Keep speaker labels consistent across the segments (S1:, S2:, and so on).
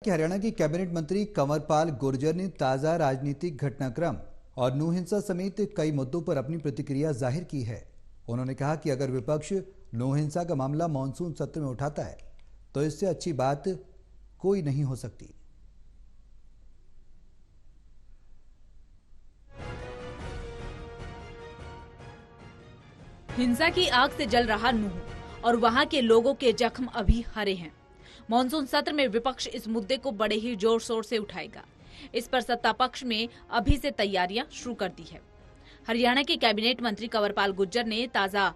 S1: कि हरियाणा की कैबिनेट मंत्री कंवरपाल गुर्जर ने ताज़ा राजनीतिक घटनाक्रम और नू हिंसा समेत कई मुद्दों पर अपनी प्रतिक्रिया जाहिर की है। उन्होंने कहा कि अगर विपक्ष नू हिंसा का मामला मॉनसून सत्र में उठाता है तो इससे अच्छी बात कोई नहीं हो सकती।
S2: हिंसा की आग से जल रहा नूह और वहां के लोगों के जख्म अभी हरे हैं। मॉनसून सत्र में विपक्ष इस मुद्दे को बड़े ही जोर शोर से उठाएगा। इस पर सत्ता पक्ष में अभी से तैयारियां शुरू कर दी है। हरियाणा के कैबिनेट मंत्री कंवरपाल गुर्जर ने ताजा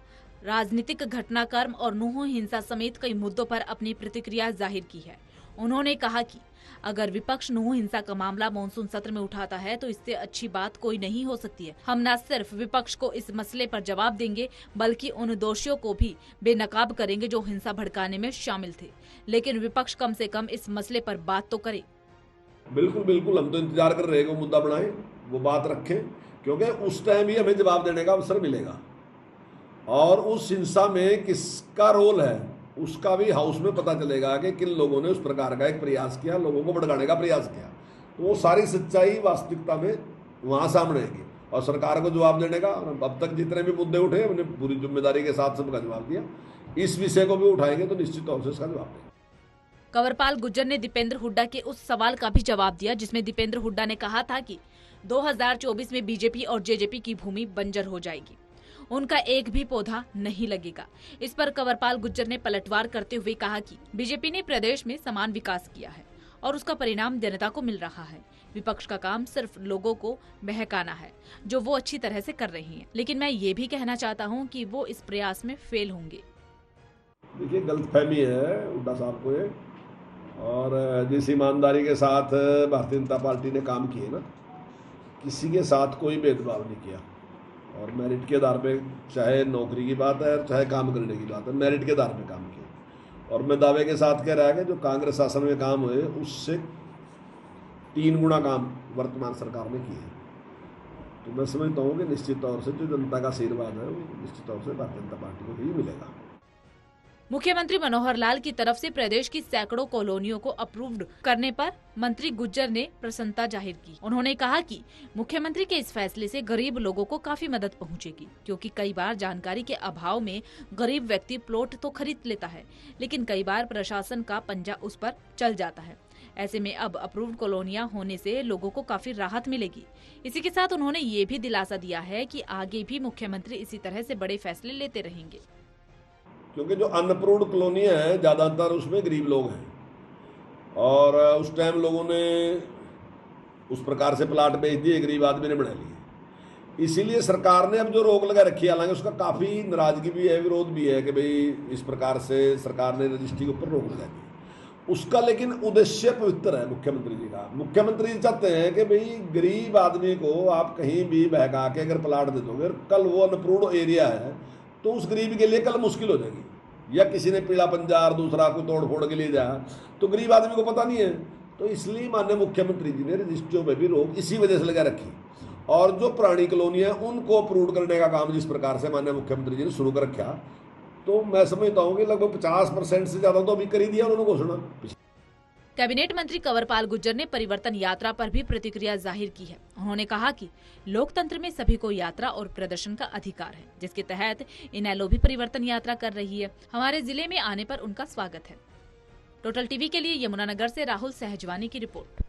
S2: राजनीतिक घटनाक्रम और नूह हिंसा समेत कई मुद्दों पर अपनी प्रतिक्रिया जाहिर की है। उन्होंने कहा कि अगर विपक्ष नूह हिंसा का मामला मॉनसून सत्र में उठाता है तो इससे अच्छी बात कोई नहीं हो सकती है। हम न सिर्फ विपक्ष को इस मसले पर जवाब देंगे बल्कि उन दोषियों को भी बेनकाब करेंगे जो हिंसा भड़काने में शामिल थे। लेकिन विपक्ष कम से कम इस मसले पर बात तो करे।
S3: बिल्कुल बिल्कुल, हम तो इंतजार कर रहे हैं कि वो मुद्दा बनाए, वो बात रखें, क्योंकि उस टाइम ही हमें जवाब देने का अवसर मिलेगा। और उस हिंसा में किसका रोल है उसका भी हाउस में पता चलेगा कि किन लोगों ने उस प्रकार का एक प्रयास किया, लोगों को भड़काने का प्रयास किया। तो वो सारी सच्चाई वास्तविकता में वहाँ सामने आएगी और सरकार को जवाब देने का। अब तक जितने भी मुद्दे उठे हमने पूरी जिम्मेदारी के साथ सबका जवाब दिया। इस विषय को भी उठाएंगे तो निश्चित तौर से इसका जवाब देंगे।
S2: कंवरपाल गुर्जर ने दीपेंद्र हुड्डा के उस सवाल का भी जवाब दिया जिसमें दीपेंद्र हुड्डा ने कहा था कि 2024 में बीजेपी और जेजेपी की भूमि बंजर हो जाएगी, उनका एक भी पौधा नहीं लगेगा। इस पर कंवरपाल गुर्जर ने पलटवार करते हुए कहा कि बीजेपी ने प्रदेश में समान विकास किया है और उसका परिणाम जनता को मिल रहा है। विपक्ष का काम सिर्फ लोगों को बहकाना है, जो वो अच्छी तरह से कर रही हैं। लेकिन मैं ये भी कहना चाहता हूँ कि वो इस प्रयास में फेल होंगे।
S3: देखिए, गलतफहमी है हुड्डा साहब को ये, और जिस ईमानदारी के साथ भारतीय जनता पार्टी ने काम किए ना, किसी के साथ कोई भेदभाव नहीं किया और मेरिट के आधार पे, चाहे नौकरी की बात है चाहे काम करने की बात है, मेरिट के आधार पे काम किया। और मैं दावे के साथ कह रहा है कि जो कांग्रेस शासन में काम हुए उससे 3 गुना काम वर्तमान सरकार ने किए। तो मैं समझता हूँ कि निश्चित तौर से जो जनता का आशीर्वाद है वो निश्चित तौर से भारतीय जनता पार्टी को ही मिलेगा।
S2: मुख्यमंत्री मनोहर लाल की तरफ से प्रदेश की सैकड़ों कॉलोनियों को अप्रूव्ड करने पर मंत्री गुर्जर ने प्रसन्नता जाहिर की। उन्होंने कहा कि मुख्यमंत्री के इस फैसले से गरीब लोगों को काफी मदद पहुंचेगी, क्योंकि कई बार जानकारी के अभाव में गरीब व्यक्ति प्लॉट तो खरीद लेता है, लेकिन कई बार प्रशासन का पंजा उस पर चल जाता है। ऐसे में अब अप्रूव्ड कॉलोनियां होने से लोगों को काफी राहत मिलेगी। इसी के साथ उन्होंने ये भी दिलासा दिया है कि आगे भी मुख्यमंत्री इसी तरह से बड़े फैसले लेते रहेंगे,
S3: क्योंकि जो अनअप्रूव्ड कॉलोनियाँ हैं ज़्यादातर उसमें गरीब लोग हैं और उस टाइम लोगों ने उस प्रकार से प्लाट बेच दिए, गरीब आदमी ने बना लिए। इसीलिए सरकार ने अब जो रोक लगा रखी है, हालांकि उसका काफ़ी नाराजगी भी है, विरोध भी है कि भाई इस प्रकार से सरकार ने रजिस्ट्री के ऊपर रोक लगा दी उसका, लेकिन उद्देश्य पवित्र है मुख्यमंत्री जी का। मुख्यमंत्री जी चाहते हैं कि भाई गरीब आदमी को आप कहीं भी बहका के अगर प्लाट दे दोगे और कल वो अनअप्रूव्ड एरिया है तो उस गरीब के लिए कल मुश्किल हो जाएगी, या किसी ने पीला पंजार दूसरा कोई तोड़ फोड़ के लिए जाए तो गरीब आदमी को पता नहीं है। तो इसलिए माननीय मुख्यमंत्री जी ने रजिस्ट्रियों में भी रोक इसी वजह से लगा रखी और जो पुरानी कॉलोनी है उनको अप्रूव करने का काम जिस प्रकार से माननीय मुख्यमंत्री जी ने शुरू कर रखा, तो मैं समझता हूँ कि लगभग 50% से ज्यादा तो अभी कर ही दिया उन्होंने घोषणा।
S2: कैबिनेट मंत्री कंवरपाल गुर्जर ने परिवर्तन यात्रा पर भी प्रतिक्रिया जाहिर की है। उन्होंने कहा कि लोकतंत्र में सभी को यात्रा और प्रदर्शन का अधिकार है, जिसके तहत इनेलो भी परिवर्तन यात्रा कर रही है। हमारे जिले में आने पर उनका स्वागत है। टोटल टीवी के लिए यमुनानगर से राहुल सहजवानी की रिपोर्ट।